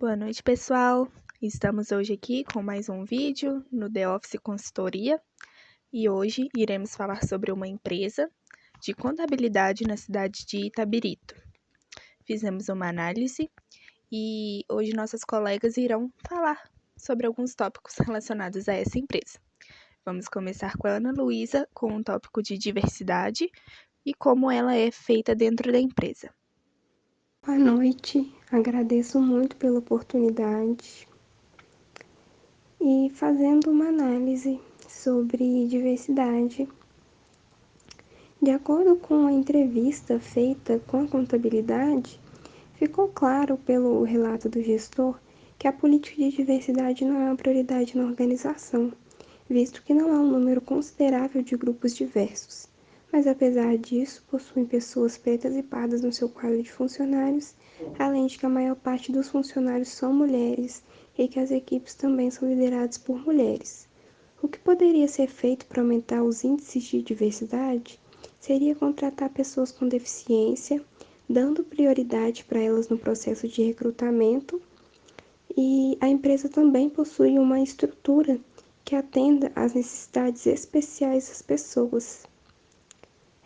Boa noite, pessoal. Estamos hoje aqui com mais um vídeo no The Office Consultoria e hoje iremos falar sobre uma empresa de contabilidade na cidade de Itabirito. Fizemos uma análise e hoje nossas colegas irão falar sobre alguns tópicos relacionados a essa empresa. Vamos começar com a Ana Luísa com um tópico de diversidade e como ela é feita dentro da empresa. Boa noite, agradeço muito pela oportunidade e fazendo uma análise sobre diversidade. De acordo com a entrevista feita com a contabilidade, ficou claro pelo relato do gestor que a política de diversidade não é uma prioridade na organização, visto que não há um número considerável de grupos diversos. Mas apesar disso, possuem pessoas pretas e pardas no seu quadro de funcionários, além de que a maior parte dos funcionários são mulheres e que as equipes também são lideradas por mulheres. O que poderia ser feito para aumentar os índices de diversidade seria contratar pessoas com deficiência, dando prioridade para elas no processo de recrutamento, e a empresa também possui uma estrutura que atenda às necessidades especiais das pessoas.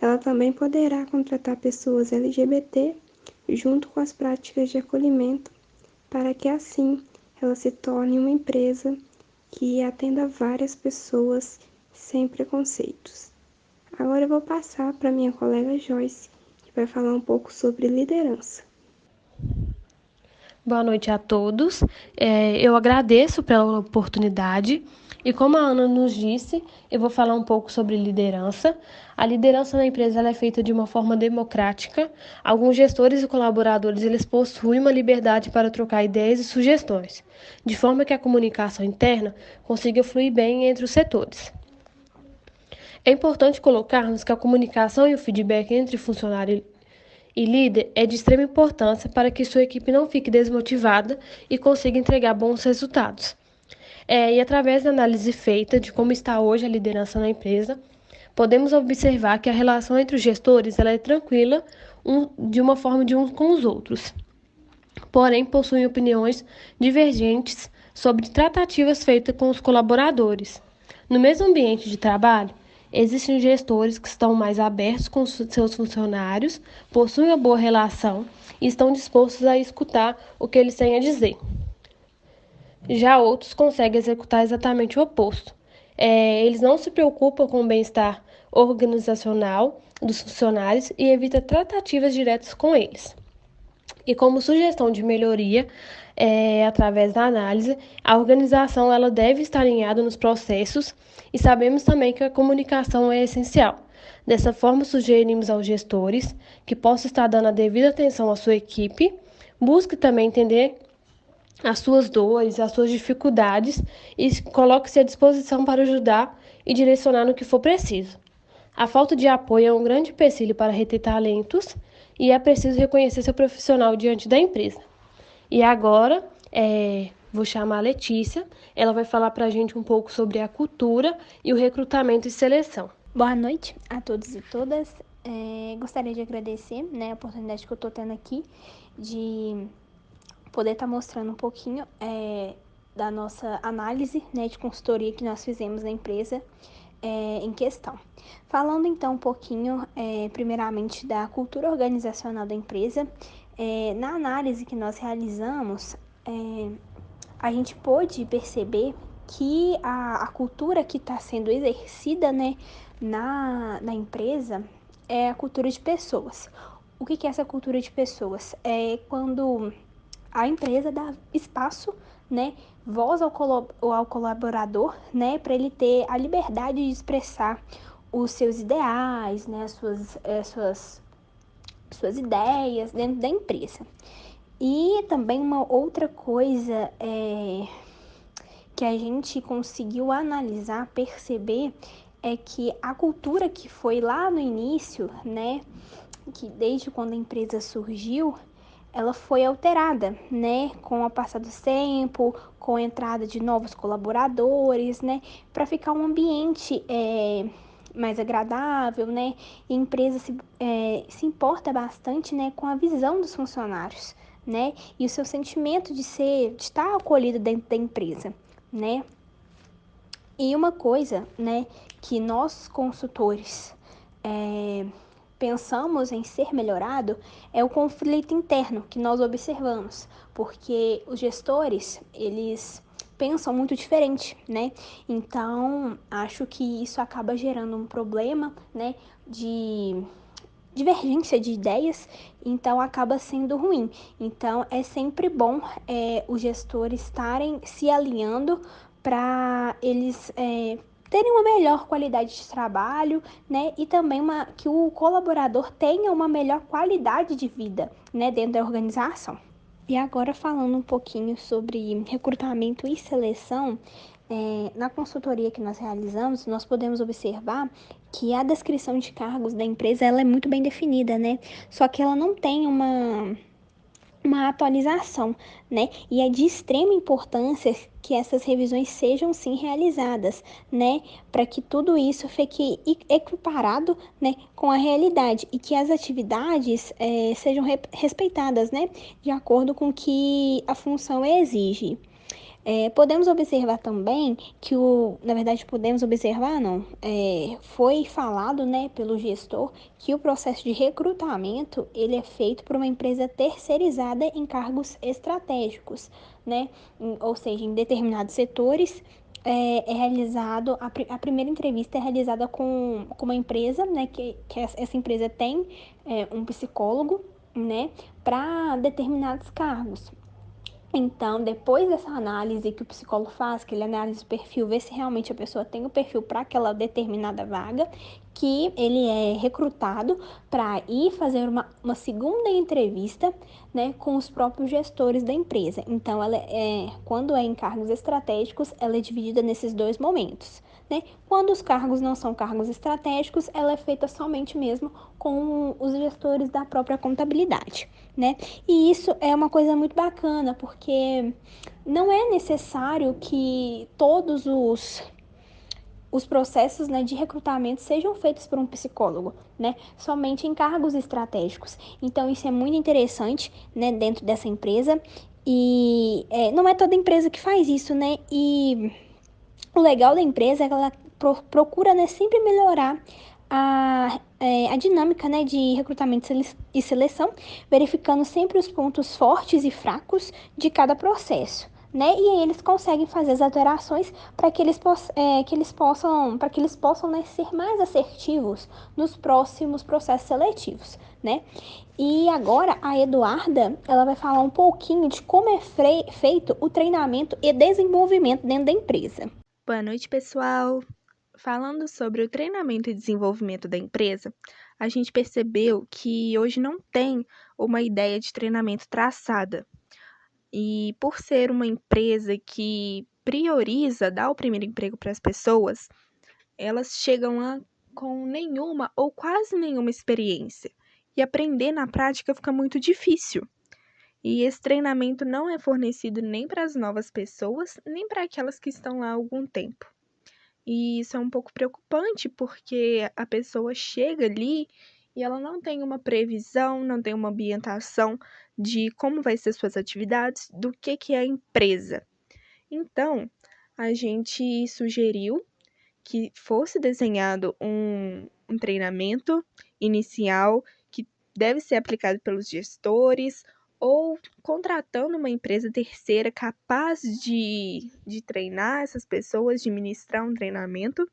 Ela também poderá contratar pessoas LGBT junto com as práticas de acolhimento, para que assim ela se torne uma empresa que atenda várias pessoas sem preconceitos. Agora eu vou passar para minha colega Joyce, que vai falar um pouco sobre liderança. Boa noite a todos. Eu agradeço pela oportunidade e como a Ana nos disse, eu vou falar um pouco sobre liderança. A liderança na empresa ela é feita de uma forma democrática. Alguns gestores e colaboradores eles possuem uma liberdade para trocar ideias e sugestões, de forma que a comunicação interna consiga fluir bem entre os setores. É importante colocarmos que a comunicação e o feedback entre funcionário e líder é de extrema importância para que sua equipe não fique desmotivada e consiga entregar bons resultados. E através da análise feita de como está hoje a liderança na empresa, podemos observar que a relação entre os gestores ela é tranquila de uma forma de uns com os outros. Porém, possuem opiniões divergentes sobre tratativas feitas com os colaboradores. No mesmo ambiente de trabalho, existem gestores que estão mais abertos com seus funcionários, possuem uma boa relação e estão dispostos a escutar o que eles têm a dizer. Já outros conseguem executar exatamente o oposto. Eles não se preocupam com o bem-estar organizacional dos funcionários e evitam tratativas diretas com eles. E como sugestão de melhoria, através da análise, a organização ela deve estar alinhada nos processos e sabemos também que a comunicação é essencial. Dessa forma, sugerimos aos gestores que possam estar dando a devida atenção à sua equipe, busque também entender as suas dores, as suas dificuldades e coloque-se à disposição para ajudar e direcionar no que for preciso. A falta de apoio é um grande empecilho para reter talentos e é preciso reconhecer seu profissional diante da empresa. E agora, vou chamar a Letícia, ela vai falar para a gente um pouco sobre a cultura e o recrutamento e seleção. Boa noite a todos e todas. Gostaria de agradecer a oportunidade que eu estou tendo aqui de poder estar mostrando um pouquinho da nossa análise de consultoria que nós fizemos na empresa em questão. Falando então um pouquinho, primeiramente, da cultura organizacional da empresa, na análise que nós realizamos, a gente pôde perceber que a cultura que está sendo exercida na empresa é a cultura de pessoas. O que é essa cultura de pessoas? É quando a empresa dá espaço, voz ao colaborador, para ele ter a liberdade de expressar os seus ideais, suas ideias dentro da empresa. E também uma outra coisa que a gente conseguiu analisar, perceber, é que a cultura que foi lá no início, que desde quando a empresa surgiu, ela foi alterada, com o passar do tempo, com a entrada de novos colaboradores, para ficar um ambiente mais agradável, e a empresa se importa bastante, com a visão dos funcionários, né? E o seu sentimento de estar acolhido dentro da empresa, né? E uma coisa, né, que nós consultores pensamos em ser melhorado é o conflito interno que nós observamos, porque os gestores, eles pensam muito diferente, né? Então, acho que isso acaba gerando um problema, né, de divergência de ideias, então acaba sendo ruim. Então, é sempre bom os gestores estarem se alinhando para eles terem uma melhor qualidade de trabalho, né? E também que o colaborador tenha uma melhor qualidade de vida, né, dentro da organização. E agora falando um pouquinho sobre recrutamento e seleção, na consultoria que nós realizamos, nós podemos observar que a descrição de cargos da empresa ela é muito bem definida, né? Só que ela não tem uma atualização, né? E é de extrema importância que essas revisões sejam sim realizadas, né? Para que tudo isso fique equiparado, né, com a realidade e que as atividades sejam respeitadas, né? De acordo com o que a função exige. Podemos observar também que na verdade podemos observar não, foi falado, né, pelo gestor que o processo de recrutamento ele é feito por uma empresa terceirizada em cargos estratégicos, né, ou seja, em determinados setores é realizado, a primeira entrevista é realizada com uma empresa, né, que essa empresa tem um psicólogo, né, para determinados cargos. Então, depois dessa análise que o psicólogo faz, que ele analisa o perfil, vê se realmente a pessoa tem o perfil para aquela determinada vaga, que ele é recrutado para ir fazer uma segunda entrevista, né, com os próprios gestores da empresa. Então, quando é em cargos estratégicos, ela é dividida nesses dois momentos. Né? Quando os cargos não são cargos estratégicos, ela é feita somente mesmo com os gestores da própria contabilidade, né? E isso é uma coisa muito bacana, porque não é necessário que todos os processos, né, de recrutamento sejam feitos por um psicólogo, né? Somente em cargos estratégicos. Então, isso é muito interessante, né, dentro dessa empresa. E não é toda empresa que faz isso, né? E o legal da empresa é que ela procura, né, sempre melhorar a dinâmica, né, de recrutamento e seleção, verificando sempre os pontos fortes e fracos de cada processo. Né? E aí eles conseguem fazer as alterações para que eles possam, né, ser mais assertivos nos próximos processos seletivos, né? E agora a Eduarda, ela vai falar um pouquinho de como é feito o treinamento e desenvolvimento dentro da empresa. Boa noite, pessoal! Falando sobre o treinamento e desenvolvimento da empresa, a gente percebeu que hoje não tem uma ideia de treinamento traçada. E por ser uma empresa que prioriza dar o primeiro emprego para as pessoas, elas chegam lá com nenhuma ou quase nenhuma experiência. E aprender na prática fica muito difícil. E esse treinamento não é fornecido nem para as novas pessoas, nem para aquelas que estão lá há algum tempo. E isso é um pouco preocupante, porque a pessoa chega ali e ela não tem uma previsão, não tem uma ambientação de como vai ser suas atividades, do que é a empresa. Então, a gente sugeriu que fosse desenhado um treinamento inicial que deve ser aplicado pelos gestores ou contratando uma empresa terceira capaz de treinar essas pessoas, de ministrar um treinamento,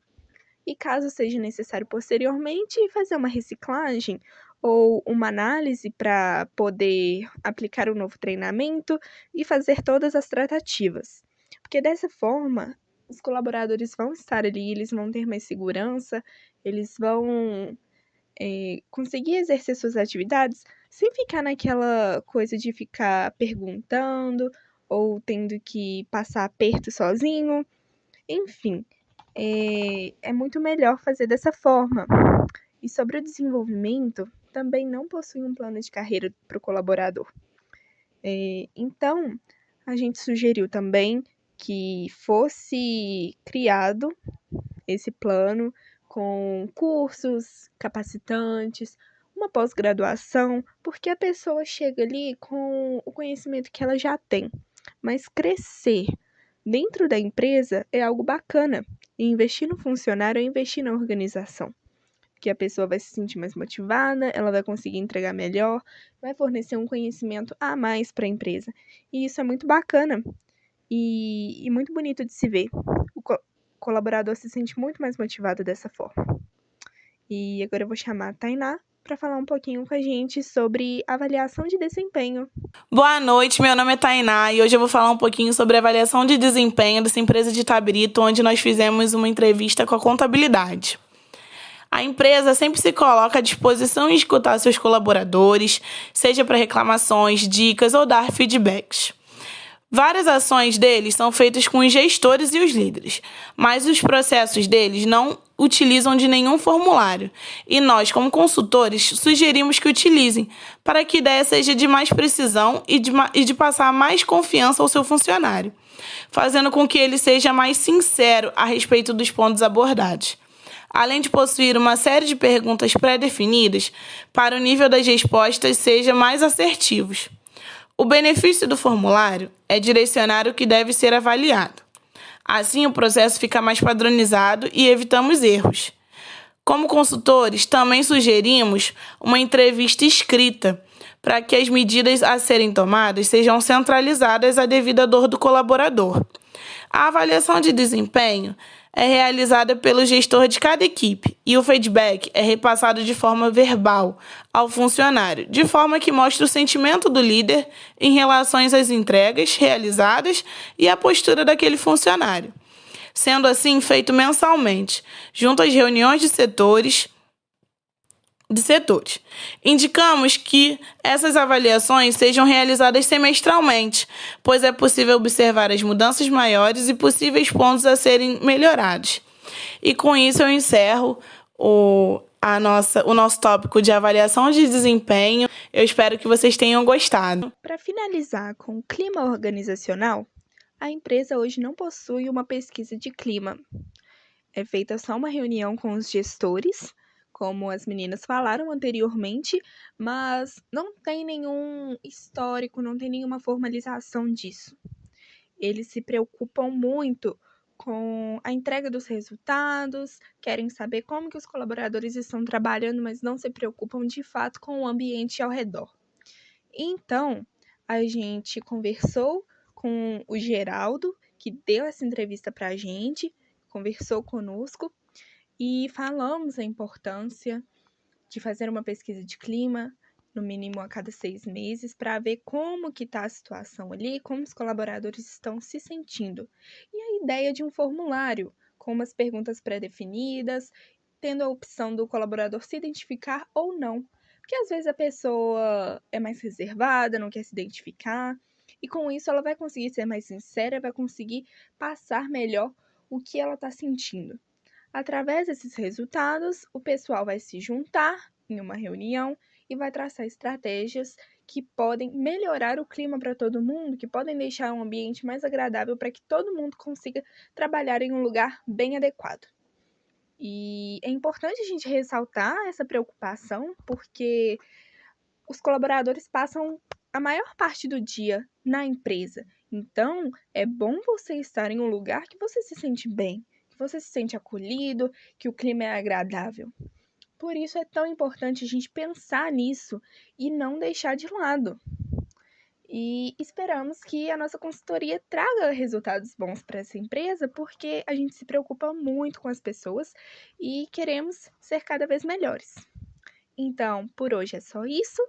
e caso seja necessário posteriormente, fazer uma reciclagem ou uma análise para poder aplicar um novo treinamento e fazer todas as tratativas. Porque dessa forma, os colaboradores vão estar ali, eles vão ter mais segurança, eles vão conseguir exercer suas atividades sem ficar naquela coisa de ficar perguntando ou tendo que passar aperto sozinho. Enfim, é muito melhor fazer dessa forma. E sobre o desenvolvimento, também não possui um plano de carreira para o colaborador. Então, a gente sugeriu também que fosse criado esse plano com cursos capacitantes, uma pós-graduação, porque a pessoa chega ali com o conhecimento que ela já tem. Mas crescer dentro da empresa é algo bacana. E investir no funcionário é investir na organização. Que a pessoa vai se sentir mais motivada, ela vai conseguir entregar melhor, vai fornecer um conhecimento a mais para a empresa. E isso é muito bacana e muito bonito de se ver. O colaborador se sente muito mais motivado dessa forma. E agora eu vou chamar a Tainá para falar um pouquinho com a gente sobre avaliação de desempenho. Boa noite, meu nome é Tainá e hoje eu vou falar um pouquinho sobre a avaliação de desempenho dessa empresa de Itabirito, onde nós fizemos uma entrevista com a contabilidade. A empresa sempre se coloca à disposição em escutar seus colaboradores, seja para reclamações, dicas ou dar feedbacks. Várias ações deles são feitas com os gestores e os líderes, mas os processos deles não utilizam de nenhum formulário. E nós, como consultores, sugerimos que utilizem, para que a ideia seja de mais precisão e de passar mais confiança ao seu funcionário, fazendo com que ele seja mais sincero a respeito dos pontos abordados. Além de possuir uma série de perguntas pré-definidas, para o nível das respostas seja mais assertivos. O benefício do formulário é direcionar o que deve ser avaliado. Assim, o processo fica mais padronizado e evitamos erros. Como consultores, também sugerimos uma entrevista escrita, para que as medidas a serem tomadas sejam centralizadas à devida dor do colaborador. A avaliação de desempenho é realizada pelo gestor de cada equipe e o feedback é repassado de forma verbal ao funcionário, de forma que mostre o sentimento do líder em relação às entregas realizadas e a postura daquele funcionário. Sendo assim feito mensalmente, junto às reuniões de setores. Indicamos que essas avaliações sejam realizadas semestralmente, pois é possível observar as mudanças maiores e possíveis pontos a serem melhorados. E com isso eu encerro o nosso tópico de avaliação de desempenho. Eu espero que vocês tenham gostado. Para finalizar com o clima organizacional, a empresa hoje não possui uma pesquisa de clima. É feita só uma reunião com os gestores, como as meninas falaram anteriormente, mas não tem nenhum histórico, não tem nenhuma formalização disso. Eles se preocupam muito com a entrega dos resultados, querem saber como que os colaboradores estão trabalhando, mas não se preocupam de fato com o ambiente ao redor. Então, a gente conversou com o Geraldo, que deu essa entrevista para a gente, conversou conosco, e falamos a importância de fazer uma pesquisa de clima, no mínimo a cada 6 meses, para ver como que está a situação ali, como os colaboradores estão se sentindo. E a ideia de um formulário, com umas perguntas pré-definidas, tendo a opção do colaborador se identificar ou não. Porque às vezes a pessoa é mais reservada, não quer se identificar, e com isso ela vai conseguir ser mais sincera, vai conseguir passar melhor o que ela está sentindo. Através desses resultados, o pessoal vai se juntar em uma reunião e vai traçar estratégias que podem melhorar o clima para todo mundo, que podem deixar um ambiente mais agradável para que todo mundo consiga trabalhar em um lugar bem adequado. E é importante a gente ressaltar essa preocupação, porque os colaboradores passam a maior parte do dia na empresa. Então, é bom você estar em um lugar que você se sente bem, você se sente acolhido, que o clima é agradável. Por isso é tão importante a gente pensar nisso e não deixar de lado. E esperamos que a nossa consultoria traga resultados bons para essa empresa, porque a gente se preocupa muito com as pessoas e queremos ser cada vez melhores. Então, por hoje é só isso.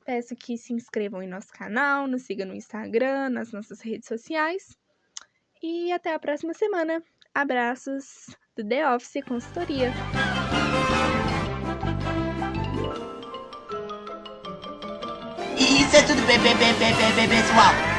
Peço que se inscrevam em nosso canal, nos sigam no Instagram, nas nossas redes sociais. E até a próxima semana. Abraços do The Office Consultoria. Isso é tudo, pessoal.